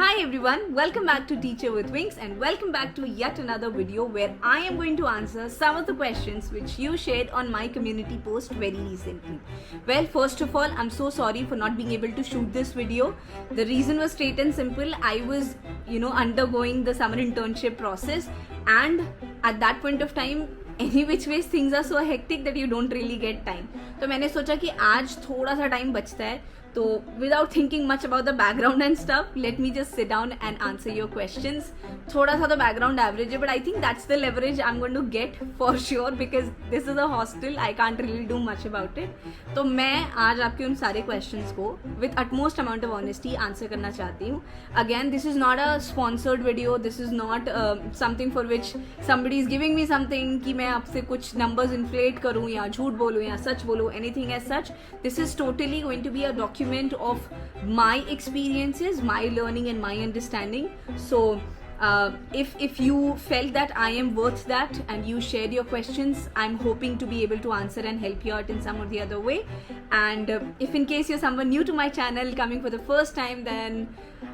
Hi everyone, welcome back to Teacher with Wings and welcome back to yet another video where I am going to answer some of the questions which you shared on my community post very recently. Well, first of all, I'm so sorry for not being able to shoot this video. The reason was straight and simple. I was, undergoing the summer internship process, and at that point of time, any which ways things are so hectic that you don't really get time. तो मैंने सोचा कि आज थोड़ा सा time बचता है, तो without thinking much about the background and stuff, let me just sit down and answer your questions. थोड़ा सा तो background average है, but I think that's the leverage I'm going to get for sure because this is a hostel. I can't really do much about it. तो मैं आज आपके उन सारे questions को with utmost amount of honesty answer करना चाहती हूँ. Again, this is not a sponsored video. This is not something for which somebody is giving me something कि मैं आपसे कुछ numbers inflate करूँ या झूठ बोलूँ या सच बोलूँ, anything as such. This is totally going to be a document of my experiences, my learning and my understanding. So if you felt that I am worth that and you shared your questions, I'm hoping to be able to answer and help you out in some or the other way. And if in case you're someone new to my channel coming for the first time, then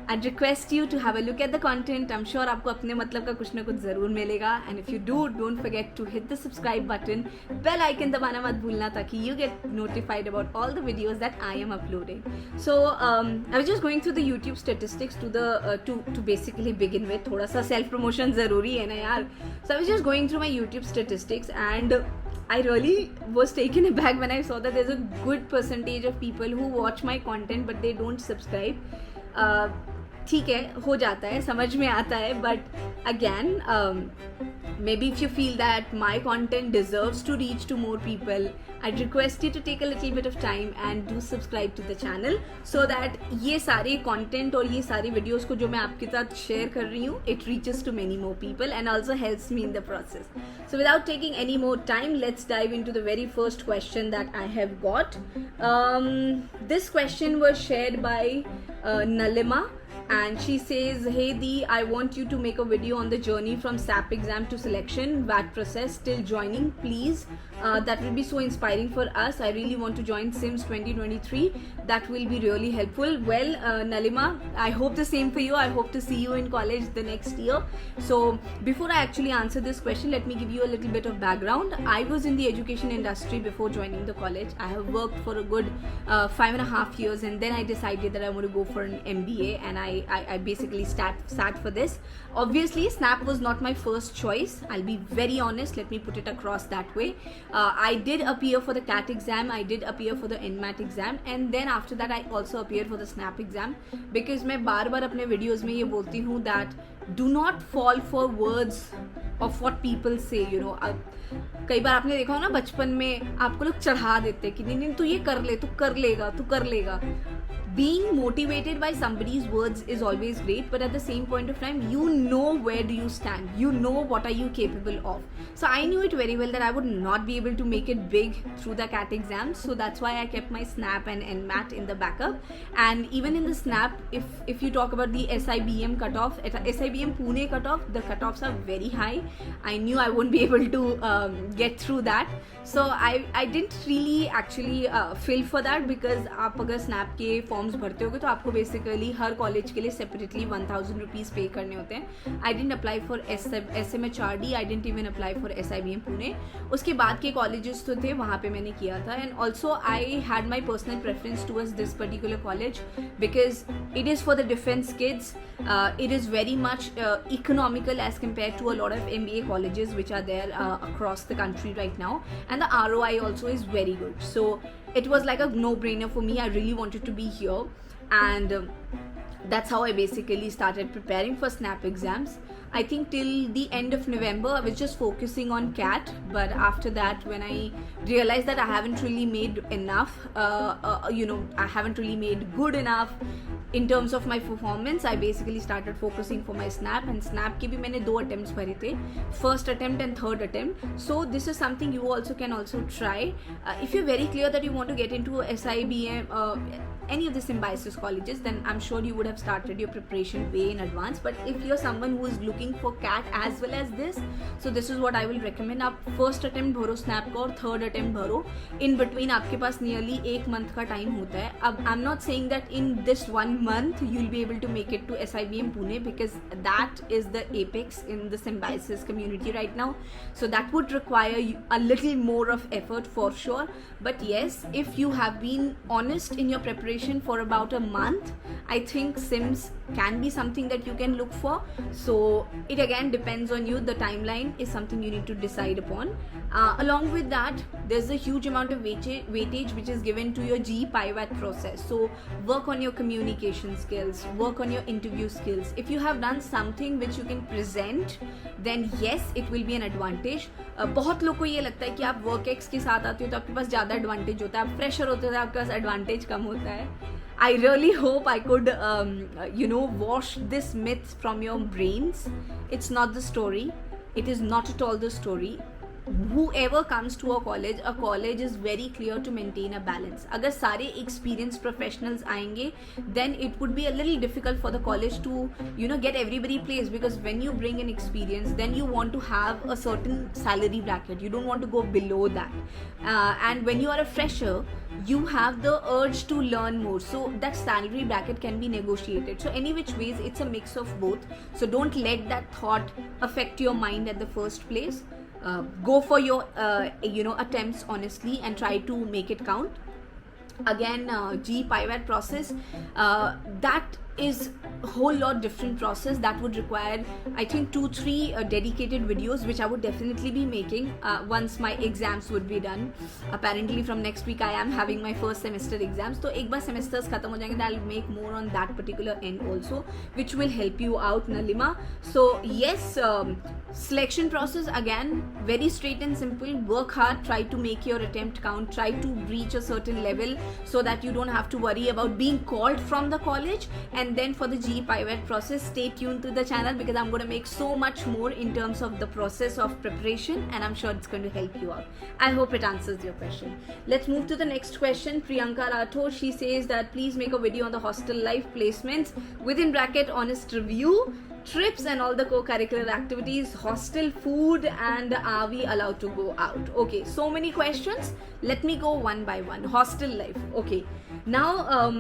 I'd request you to have a look at the content. I'm sure आपको अपने मतलब का कुछ ना कुछ ज़रूर मिलेगा. And if you do, don't forget to hit the subscribe button, bell icon दबाना मत भूलना ताकि you get notified about all the videos that I am uploading. So I was just going through the YouTube statistics to basically begin with. थोड़ा सा self promotion ज़रूरी है ना यार. So I was just going through my YouTube statistics and I really was taken aback when I saw that there's a good percentage of people who watch my content but they don't subscribe. ठीक है, हो जाता है, समझ में आता है, but again, maybe if you feel that my content deserves to reach to more people, I'd request you to take a little bit of time and do subscribe to the channel so that ये सारे content और ये सारी videos को जो मैं आपके साथ share कर रही हूँ, it reaches to many more people and also helps me in the process. So without taking any more time, let's dive into the very first question that I have got. This question was shared by Nalima. And she says, hey Dee, I want you to make a video on the journey from SAP exam to selection, VAT process till joining, please. That will be so inspiring for us. I really want to join SIMS 2023. That will be really helpful. Well, Nalima, I hope the same for you. I hope to see you in college the next year. So before I actually answer this question, let me give you a little bit of background. I was in the education industry before joining the college. I have worked for a good 5.5 years and then I decided that I want to go for an MBA and I basically sat for this. Obviously, SNAP was not my first choice. I'll be very honest. Let me put it across that way. I did appear for the CAT exam. I did appear for the NMAT exam. And then after that, I also appeared for the SNAP exam. Because मैं बार-बार अपने videos में ये बोलती हूँ that do not fall for words of what people say, कई बार आपने देखा हो ना बचपन में आपको लोग चढ़ा देते कि नहीं तू ये कर ले, तू कर लेगा. Being motivated by somebody's words is always great, but at the same point of time, you know where do you stand. You know what are you capable of. So I knew it very well that I would not be able to make it big through the CAT exams. So that's why I kept my SNAP and NMAT in the backup. And even in the SNAP, if you talk about the SIBM cutoff, SIBM Pune cutoff, the cutoffs are very high. I knew I wouldn't be able to get through that. So I didn't really actually fill for that because आप अगर SNAP के forms भरते होगे तो आपको basically हर college के लिए separately 1000 rupees पे करने होते हैं. I didn't apply for SMHRD, I didn't even apply for SIBM Pune. उसके बाद के कॉलेजेस तो थे वहाँ पे मैंने किया था. And also I had my personal preference towards this particular college because it is for the defence kids. It is very much economical as compared to a lot of MBA colleges which are there across the country right now, and the ROI also is very good. So it was like a no-brainer for me. I really wanted to be here, and that's how I basically started preparing for SNAP exams. I think till the end of November I was just focusing on CAT, but after that when I realized that I haven't really made enough, I haven't really made good enough in terms of my performance, I basically started focusing for my SNAP. And SNAP के भी मैंने 2 attempts भरे थे, first attempt and third attempt. So this is something you also can also try. If you're very clear that you want to get into SIBM, any of the symbiosis colleges, then I'm sure you would have started your preparation way in advance. But if you're someone who is looking for CAT as well as this, so this is what I will recommend. आप first attempt भरो SNAP का और third attempt भरो. In between आपके पास nearly 1 month का time होता है. अब I'm not saying that in this 1 1 month you'll be able to make it to SIBM Pune, because that is the apex in the Symbiosis community right now. So that would require a little more of effort for sure. But yes, if you have been honest in your preparation for about a month, I think Sims can be something that you can look for. So it again depends on you. The timeline is something you need to decide upon. Along with that, there's a huge amount of weightage which is given to your GE Pivot process. So work on your communication skills, work on your interview skills. If you have done something which you can present, then yes, it will be an advantage. बहुत लोग को ये लगता है कि आप work ex के साथ आते हो तो आपके पास ज़्यादा एडवांटेज होता है, आप फ्रेशर होते हो तो आपके पास एडवांटेज कम होता है. I really hope I could, wash this myth from your brains. It's not the story. It is not at all the story. Whoever comes to a college is very clear to maintain a balance. अगर सारे experienced professionals आएंगे, then it would be a little difficult for the college to, get everybody placed, because when you bring in experience, then you want to have a certain salary bracket. You don't want to go below that. And when you are a fresher, you have the urge to learn more. So that salary bracket can be negotiated. So any which ways, it's a mix of both. So don't let that thought affect your mind at the first place. Go for your attempts honestly and try to make it count. Again, GE Pivot process, that is a whole lot different process that would require, I think, 2-3 dedicated videos, which I would definitely be making once my exams would be done. Apparently from next week I am having my first semester exams, so ek baar semesters khatam ho jayenge, I'll make more on that particular end also, which will help you out, Nalima. So yes, selection process again very straight and simple. Work hard, try to make your attempt count, try to reach a certain level so that you don't have to worry about being called from the college. And then for the GE Pivot process, stay tuned to the channel, because I'm going to make so much more in terms of the process of preparation, and I'm sure it's going to help you out. I hope it answers your question. Let's move to the next question. Priyanka Rathore, she says that please make a video on the hostel life, placements, within bracket honest review, trips and all the co-curricular activities, hostel food, and are we allowed to go out? Okay, so many questions. Let me go one by one. Hostel life. Okay, now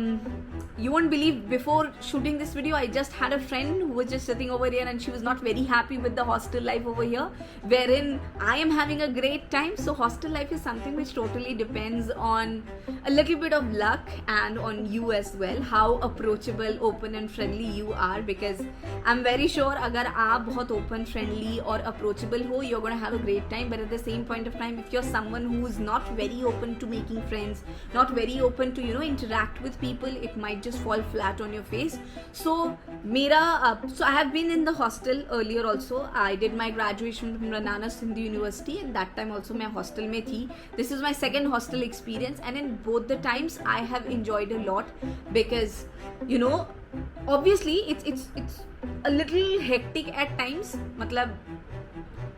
you won't believe, before shooting this video I just had a friend who was just sitting over here and she was not very happy with the hostel life over here, wherein I am having a great time. So hostel life is something which totally depends on a little bit of luck and on you as well, how approachable, open and friendly you are, because I'm very sure agar aap bahut open, friendly or approachable ho, you're going to have a great time. But at the same point of time, if you're someone who's not very open to making friends, not very open to interact with people, it might just fall flat on your face. So so I have been in the hostel earlier also. I did my graduation from Ranana Sindhu University, and that time also my hostel mein thi. This is my second hostel experience, and in both the times I have enjoyed a lot, because obviously it's a little hectic at times. मतलब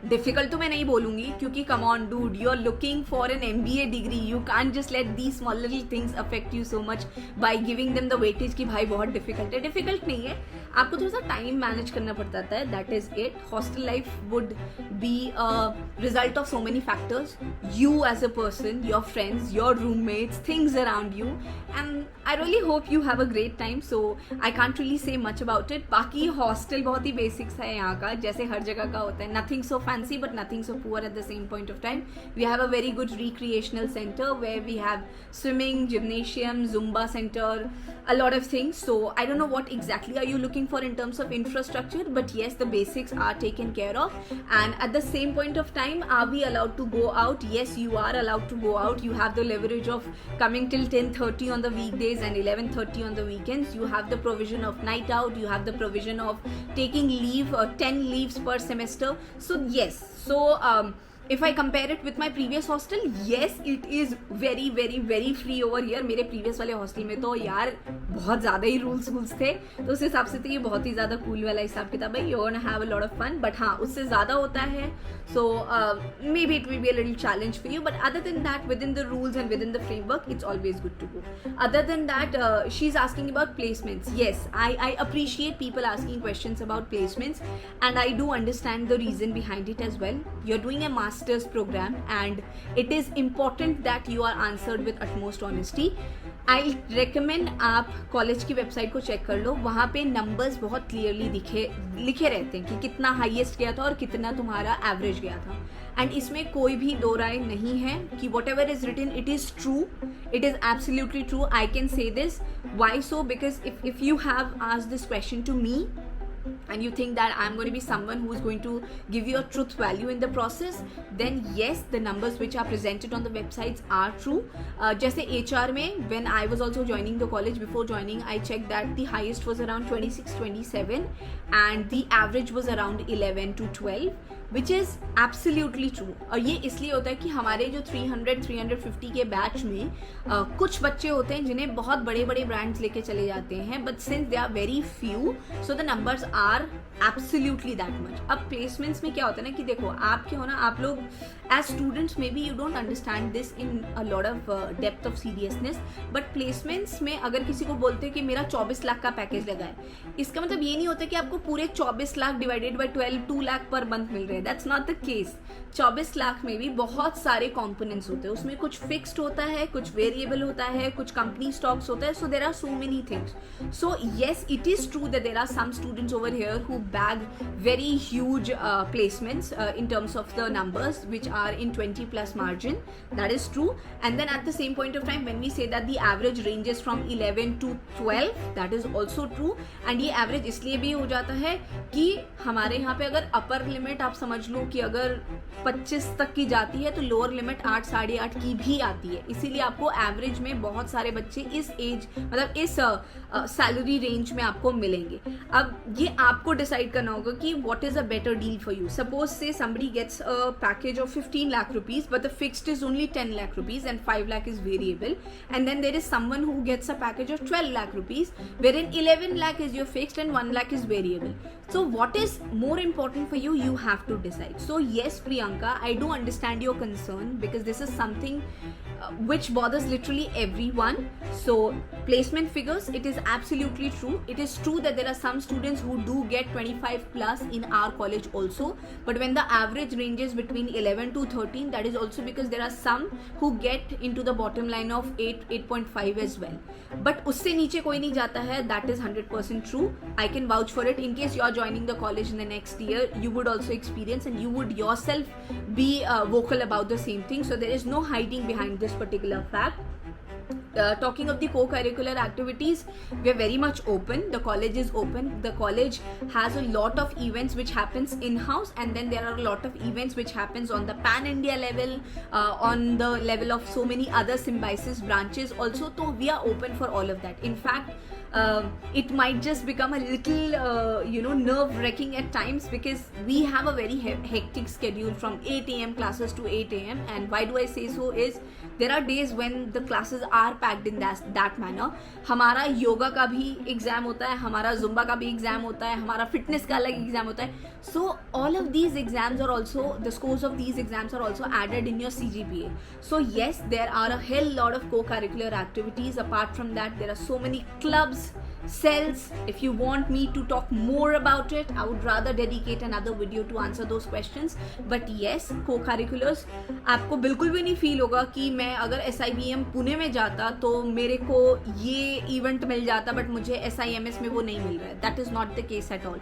difficult तो मैं नहीं बोलूंगी, क्योंकि come on dude, you are looking for an MBA degree, you can't just let the small little things affect you so much by giving them the weightage कि भाई बहुत difficult है. डिफिकल्ट नहीं है, आपको थोड़ा सा टाइम मैनेज करना पड़ता है, that is it. Hostel life would be a result of so many factors, you as a person, your friends, your roommates, things around you, and I really hope you have a great time. So I can't really say much about it. बाकी hostel बहुत ही basics है यहाँ का, जैसे हर जगह का होता है. Nothing so fancy but nothing so poor at the same point of time. We have a very good recreational center where we have swimming, gymnasium, Zumba center, a lot of things. So I don't know what exactly are you looking for in terms of infrastructure, but yes, the basics are taken care of. And at the same point of time, are we allowed to go out? Yes, you are allowed to go out. You have the leverage of coming till 10:30 on the weekdays and 11:30 on the weekends. You have the provision of night out. You have the provision of taking leave, 10 leaves per semester. So yes, so if I compare it with my previous hostel, yes, it is very very very free over here. मेरे previous वाले hostel में तो यार बहुत ज़्यादा ही rules थे, तो उस हिसाब से तो ये बहुत ही ज़्यादा cool वाला हिसाब किताब है. You're gonna have a lot of fun, but हाँ, उससे ज़्यादा होता है, so maybe it will be a little challenge for you. But other than that, within the rules and within the framework, it's always good to go. Other than that, she's asking about placements. Yes, I appreciate people asking questions about placements, and I do understand the reason behind it as well. You're doing a master's program, and it is important that you are answered with utmost honesty. I recommend आप college की website को check कर लो, वहाँ पे numbers बहुत clearly लिखे रहते हैं कि कितना हाईएस्ट गया था और कितना तुम्हारा एवरेज गया था. एंड इसमें कोई भी दो राय नहीं है कि whatever is written it is true, it is absolutely true. I can say this. Why so? Because if you have asked this question to me and you think that I'm going to be someone who is going to give you a truth value in the process, then yes, the numbers which are presented on the websites are true. Jaise HR mein, when I was also joining the college, before joining I checked that the highest was around 26-27 and the average was around 11 to 12, which is absolutely true. और ये इसलिए होता है कि हमारे जो 300-350 के batch में कुछ बच्चे होते हैं जिन्हें बहुत बड़े बड़े ब्रांड्स लेके चले जाते हैं, but since they are very few so the numbers are absolutely that much. अब प्लेसमेंट्स में क्या होता है ना कि देखो, आप क्या हो ना, आप लोग as students maybe you don't understand this in a lot of depth of seriousness, but placements में अगर किसी को बोलते हैं कि मेरा 24 लाख का पैकेज लगा है, इसका मतलब ये नहीं होता कि आपको पूरे 24 lakh divided by 12 2 lakh per month मिल रहे हैं. That's not the case. 24 lakh में भी बहुत सारे कॉम्पोनेंट्स होते हैं. उसमें कुछ फिक्स्ड होता है, कुछ वेरिएबल होता है, कुछ कंपनी स्टॉक्स होता है. So there are so many things. So yes, it is true that there are some students over here who bag very huge placements in terms of the numbers which are in 20 plus margin. That is true. And then at the same point of time when we say that the average ranges from 11 to 12, that is also true. And ये average इसलिए भी हो जाता है कि हमारे यहाँ पे अगर upper limit आप समझ लो कि अगर 25 तक की जाती है तो लोअर लिमिट 8 साढ़े 8 की भी आती है. इसीलिए आपको एवरेज में बहुत सारे बच्चे इस एज मतलब इस सैलरी रेंज में आपको मिलेंगे. अब ये आपको डिसाइड करना होगा कि what is a better deal for you. Suppose से somebody gets a package of 15 lakh rupees but the fixed is only 10 lakh rupees and 5 lakh is variable, and then there is someone who gets a package of 12 lakh rupees wherein 11 lakh is your fixed and 1 lakh is variable. So what is more important for you, you have to decide. So yes Priyanka, I do understand your concern because this is something which bothers literally everyone. So placement figures, it is absolutely true. It is true that there are some students who do get 25 plus in our college also, but when the average ranges between 11 to 13, that is also because there are some who get into the bottom line of 8.5 as well, but usse niche koi nahi jata hai. That is 100% true. I can vouch for it. In case you are joining the college in the next year, you would also experience and you would yourself be vocal about the same thing. So there is no hiding behind this particular fact. Talking of the co-curricular activities, we are very much open. The college is open. The college has a lot of events which happens in-house, and then there are a lot of events which happens on the pan-India level, on the level of so many other Symbiosis branches also. So we are open for all of that. In fact, it might just become a little nerve-wracking at times because we have a very hectic schedule from 8 a.m. classes to 8 a.m. and why do I say so is there are days when the classes are packed in that manner. हमारा योगा का भी exam होता है, हमारा Zumba का भी exam होता है, हमारा फिटनेस का अलग एग्जाम होता है. So all of these exams are also, the scores of these exams are also added in your CGPA. So yes, there are a hell lot of co-curricular activities. Apart from that, there are so many clubs, cells. If you want me to talk more about it, I would rather dedicate another video to answer those questions. But yes, co-curriculars, आपको बिल्कुल भी नहीं feel होगा कि मैं अगर SIBM Pune में जाता तो मेरे को ये इवेंट मिल जाता बट मुझे SIMS में वो नहीं मिल रहा है. That is not the case at all.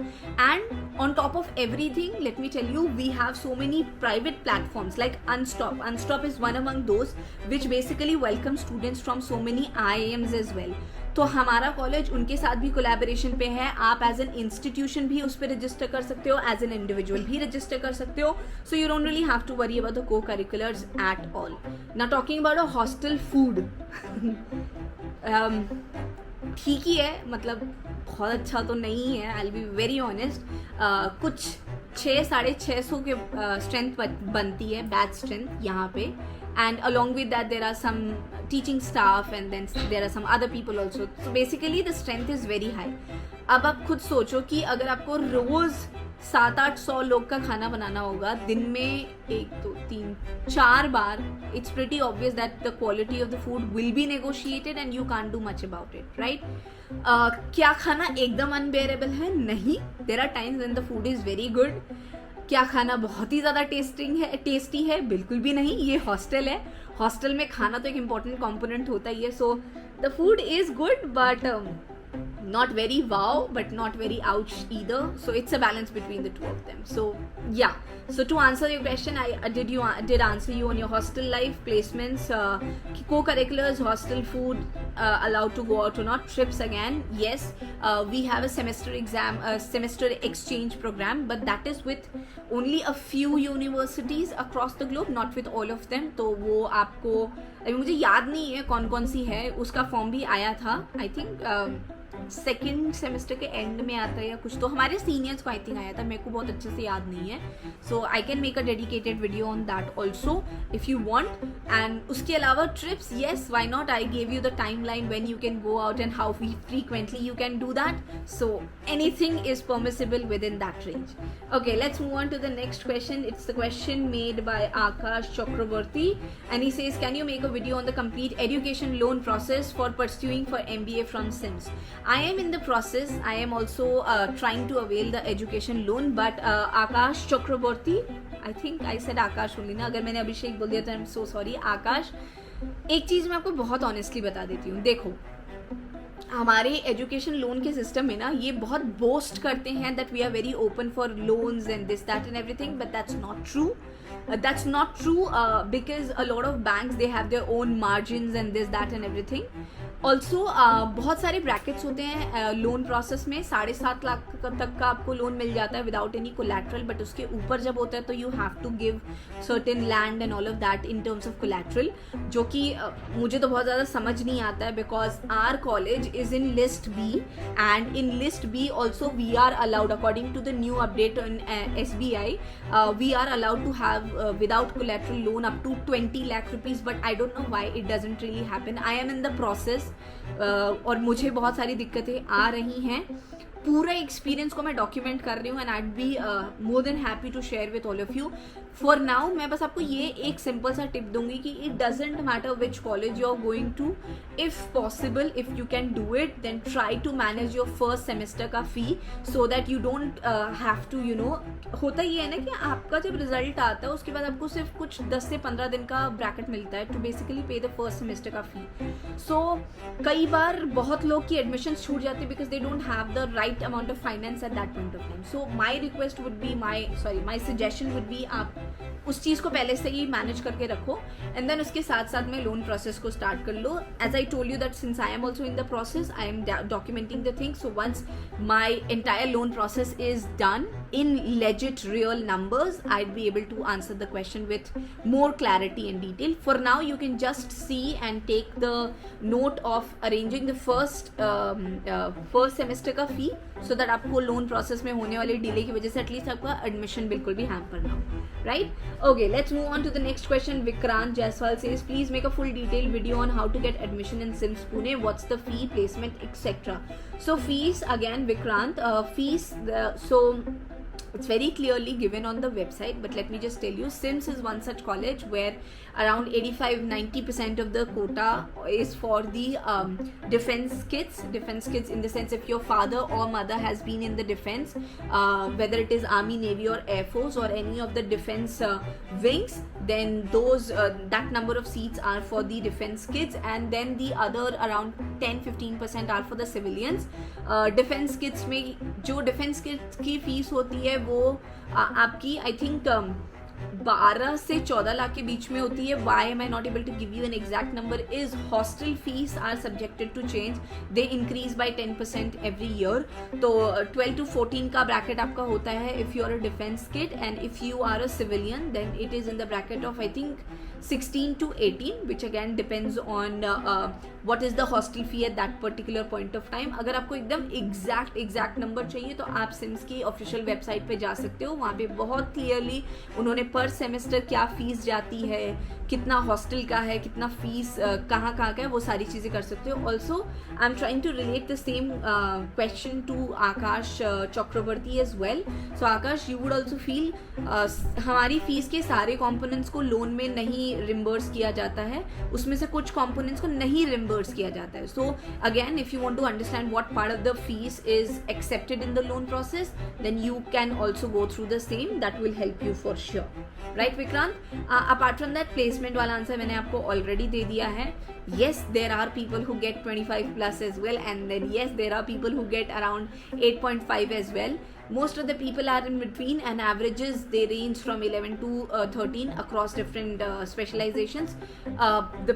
And on top of everything, let me tell you, we have so many private platforms like Unstop. Unstop is one among those which basically welcome students from so many IIMs as well. तो हमारा college उनके साथ भी collaboration पे है. आप as an institution भी उस पर रजिस्टर कर सकते हो, एज एन इंडिविजुअल भी रजिस्टर कर सकते हो. So you don't really have to worry about the cocurriculars at all. Now talking about a hostel food, ठीक ही है, मतलब बहुत अच्छा तो नहीं है. I will be very honest. कुछ 600-650 के स्ट्रेंथ बनती है, बैच स्ट्रेंथ यहाँ पे. And along with that there are some teaching staff and then there are some other people also. So basically the strength is very high. अब आप खुद सोचो कि अगर आपको रोज 700-800 लोग का खाना बनाना होगा दिन में 1 2 3 4 बार, it's pretty obvious that the quality of the food will be negotiated and you can't do much about it, right? क्या खाना एकदम unbearable है? नहीं. There are times when the food is very good. क्या खाना बहुत ही ज़्यादा टेस्टी है? बिल्कुल भी नहीं, ये हॉस्टल है. हॉस्टल में खाना तो एक इम्पॉर्टेंट कॉम्पोनेंट होता ही है. So the food is good but not very wow but not very ouch either, so it's a balance between the two of them. So yeah, so to answer your question, I did answer you on your hostel life, placements, co-curriculars, hostel food, allowed to go out or not, trips again, yes, we have a semester exchange program, but that is with only a few universities across the globe, not with all of them. तो वो आपको अभी मुझे याद नहीं है कौन कौन सी है, उसका फॉर्म भी आया था, आई थिंक सेकेंड सेमेस्टर के एंड में आता है या कुछ, तो हमारे सीनियर्स को आई थिंक आया था, मेरे को बहुत अच्छे से याद नहीं है. So I can make a dedicated video on that also if you want. And उसके अलावा trips, yes why not, I gave you the timeline when you can go out and how frequently you can do that. So anything is permissible within that range. Okay, let's move on to the next question. It's the question made by Akash Chakraborty, and he says, can you make a video on the complete education loan process for pursuing for MBA from SIMS? I am in the process. I am also trying to avail the education loan, but Akash Chakraborty, I think I said Akash only ना, अगर मैंने अभिषेक बोल दिया तो I'm so sorry. आकाश, एक चीज़ मैं आपको बहुत ऑनेस्टली बता देती हूँ. देखो, हमारे एजुकेशन लोन के सिस्टम में ना ये बहुत बोस्ट करते हैं that we are very open for loans and this that and everything, but that's not true because a lot of banks they have their own margins and this that and everything. Also बहुत सारे brackets होते हैं loan process में. 7.5 लाख तक का आपको loan मिल जाता है विदाउट एनी कोलैटरल, बट उसके ऊपर जब होता है तो you have to give certain land and all of that in terms of collateral, जो कि मुझे तो बहुत ज़्यादा समझ नहीं आता है because our college is in list B, and in list B also we are allowed according to the new update on SBI, we are allowed to have without collateral loan up to 20 lakh rupees, but I don't know why it doesn't really happen. I am in the process और मुझे बहुत सारी दिक्कतें आ रही हैं. पूरा experience को मैं डॉक्यूमेंट कर रही हूँ and I'd be more than happy to share with all of you. For now मैं बस आपको ये एक सिंपल सा टिप दूंगी कि it doesn't matter which college you are going to, if possible if you can do it then try to manage your first semester का fee so that you don't have to you know. होता ये है ना कि आपका जब result आता है उसके बाद आपको सिर्फ कुछ 10 से 15 दिन का ब्रैकेट मिलता है टू बेसिकली पे द फर्स्ट सेमेस्टर का फी. सो कई बार बहुत लोग की एडमिशन छूट जाती है because they don't have the right amount of finance at that point of time. So my request would be my suggestion would be आप उस चीज़ को पहले से ही मैनेज करके रखो एंड देन उसके साथ साथ में लोन प्रोसेस को स्टार्ट कर लो. As I told you that since I am also in the process I am documenting the things. So once my entire loan process is done in legit real numbers, I'd be able to answer the question with more clarity and detail. For now you can just see and take the note of arranging the first semester का fee so that आपको loan process में होने वाले delay की वजह से at least आपका admission बिल्कुल भी hamper ना हो, right? Okay, let's move on to the next question. Vikrant Jaiswal says, please make a full detailed video on how to get admission in SIMS Pune. What's the fee, placement, etc. So fees again, Vikrant, so it's very clearly given on the website, but let me just tell you, SIMS is one such college where around 85-90% of the quota is for the defense kids in the sense if your father or mother has been in the defense, whether it is Army, Navy or Air Force or any of the defense wings, then those that number of seats are for the defense kids, and then the other around 10-15% are for the civilians. Defense kids में जो defense kids की fees होती है वो आपकी I think 12 से 14 लाख के बीच में होती है. Why am I not able to give you an exact number is hostel fees are subjected to change. They increase by 10% every year. तो 12 to 14 का bracket आपका होता है if you are a defense kid, and if you are a civilian then it is in the bracket of I think 16 to 18, which again depends on what is the hostel fee at that particular point of time. अगर आपको एकदम exact number चाहिए तो आप CIMS की official website पे जा सकते हो. वहाँ पे बहुत क्लियरली उन्होंने पर सेमेस्टर क्या फीस जाती है, कितना हॉस्टल का है, कितना फीस कहाँ का है, वो सारी चीज़ें कर सकते हो. Also I am trying to relate the same question to Akash Chakraborty as well. So Akash, you would also feel हमारी फीस के सारे कॉम्पोनेंट्स को लोन में नहीं रिम्बर्स किया जाता है, उसमें से कुछ कॉम्पोनेंट्स को नहीं रिम्बर्स किया जाता है. So again, if you want to understand what part of the fees is accepted in the loan process, then you can also go through the same. That will help you for sure. Right Vikrant? Apart from that, placement वाला answer मैंने आपको already दे दिया है. Yes, there are people who get 25 plus as well, and then yes, there are people who get around 8.5 as well. Most of the people are in between, and averages they range from 11 to 13 across different specializations. The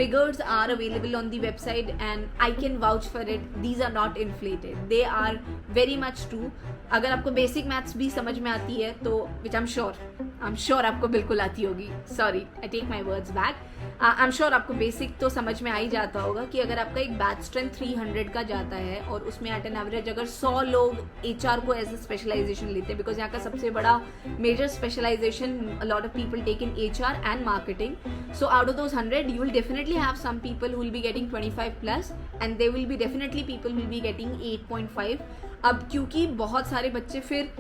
figures are available on the website, and I can vouch for it. These are not inflated. They are very much true. अगर आपको basic maths भी समझ में आती है तो, विच आई am sure आपको बिल्कुल आती होगी. Sorry, I take my words back. I am sure आपको बेसिक तो समझ में आ ही जाता होगा कि अगर आपका एक बैच स्ट्रेंथ 300 का जाता है और उसमें एट एन एवरेज अगर 100 लोग HR को एज ए स्पेशलाइजेशन लेते हैं, बिकॉज यहाँ का सबसे बड़ा major specialization a lot of people take in HR and marketing. So out of those 100 you will definitely have some people who will be getting 25 plus, and there will be definitely people who will be getting 8.5. अब क्योंकि बहुत सारे बच्चे फिर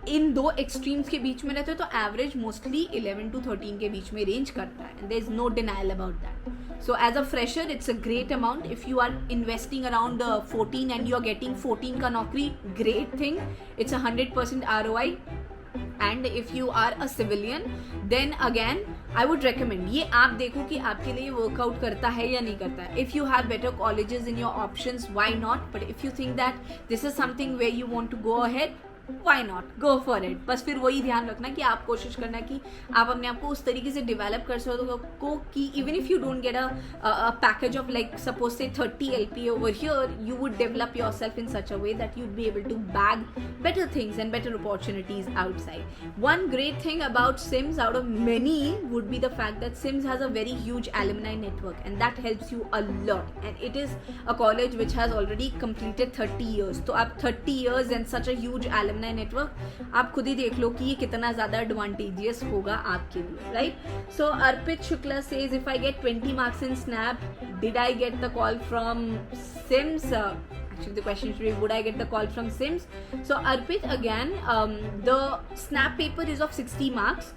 इन दो extremes के बीच में रहते हैं, तो एवरेज मोस्टली 11 to 13 के बीच में रेंज करता है, and there is no denial about that. So as a fresher, it's a great amount. If you are investing around 14 and you are getting 14 का नौकरी, great thing. It's 100% ROI. And if you are a civilian, then again I would recommend ये आप देखो कि आपके लिए workout करता है या नहीं करता है. If you have better colleges in your options, why not? But if you think that this is something where you want to go ahead, why not, go for it. बस फिर वही ध्यान रखना कि आप कोशिश करना कि आप अपने आप को उस तरीके से डेवलप कर सको कि even if you don't get a package of like suppose say 30 LPA over here, you would develop yourself in such a way that you would be able to bag better things and better opportunities outside. One great thing about SIMS out of many would be the fact that SIMS has a very huge alumni network, and that helps you a lot. And it is a college which has already completed 30 years. तो आप 30 years and such a huge alumni network, आप खुद ही देख लो कि ये कितना ज़्यादा advantageous होगा आपके लिए, right? So Arpit Shukla says, if I get 20 marks in SNAP, did I get the call from SIMS? Actually, the question should be, would I get the call from SIMS? So Arpit, again, the SNAP paper is of 60 marks,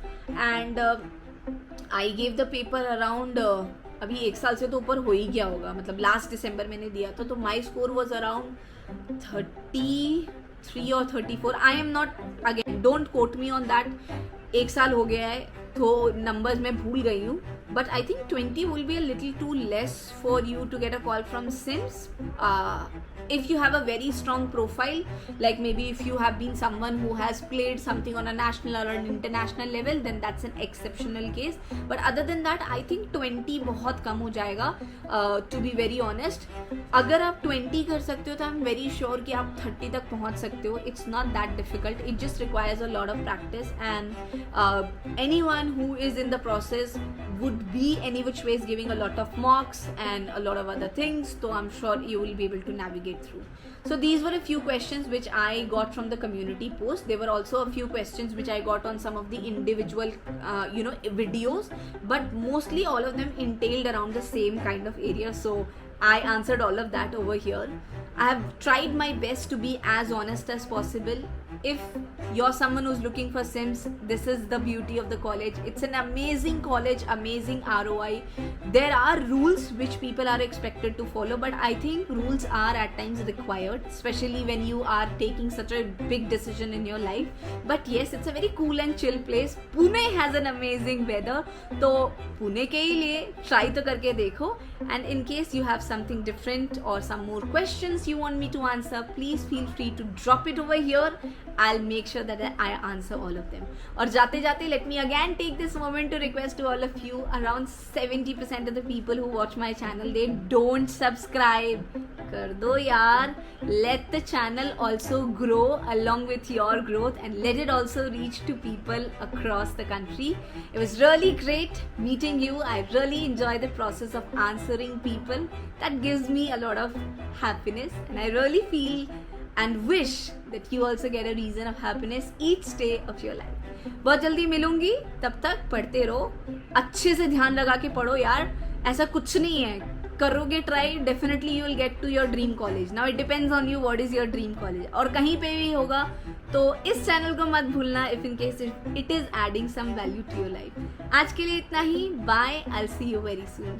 and I gave the paper around अभी एक साल से तो ऊपर हो ही गया होगा, मतलब लास्ट दिसंबर मैंने दिया था, तो माई स्कोर वॉज अराउंड 33 और 34. I am not, again don't quote me on that, एक साल हो गया है तो नंबर्स मैं भूल गई हूँ, but I think 20 will be a little too less for you to get a call from SIMS. If you have a very strong profile, like maybe if you have been someone who has played something on a national or an international level, then that's an exceptional case. But other than that, I think 20 बहुत कम हो जाएगा, to be very honest. अगर आप 20 कर सकते हो तो I'm very sure कि आप 30 तक पहुँच सकते हो. It's not that difficult. It just requires a lot of practice, and anyone who is in the process would be any which ways giving a lot of mocks and a lot of other things, so I'm sure you will be able to navigate through. So these were a few questions which I got from the community post. There were also a few questions which I got on some of the individual videos, but mostly all of them entailed around the same kind of area, so I answered all of that over here. I have tried my best to be as honest as possible. If you're someone who's looking for SIMS, this is the beauty of the college. It's an amazing college, amazing ROI. There are rules which people are expected to follow, but I think rules are at times required, especially when you are taking such a big decision in your life. But yes, it's a very cool and chill place. Pune has an amazing weather, तो पुणे के ही लिए try तो करके देखो. And in case you have something different or some more questions you want me to answer, please feel free to drop it over here. I'll make sure that I answer all of them. और जाते जाते let me again take this moment to request to all of you, around 70% of the people who watch my channel, they don't subscribe. कर दो यार. Let the channel also grow along with your growth, and let it also reach to people across the country. It was really great meeting you. I really enjoy the process of answering people. That gives me a lot of happiness, and I really feel and wish that you also get a reason of happiness each day of your life. बहुत जल्दी मिलूंगी, तब तक पढ़ते रहो, अच्छे से ध्यान लगा के पढ़ो यार, ऐसा कुछ नहीं है, करोगे try definitely you will get to your dream college. Now it depends on you what is your dream college. और कहीं पे भी होगा तो इस चैनल को मत भूलना if in case it is adding some value to your life. आज के लिए इतना ही. Bye. I will see you very soon.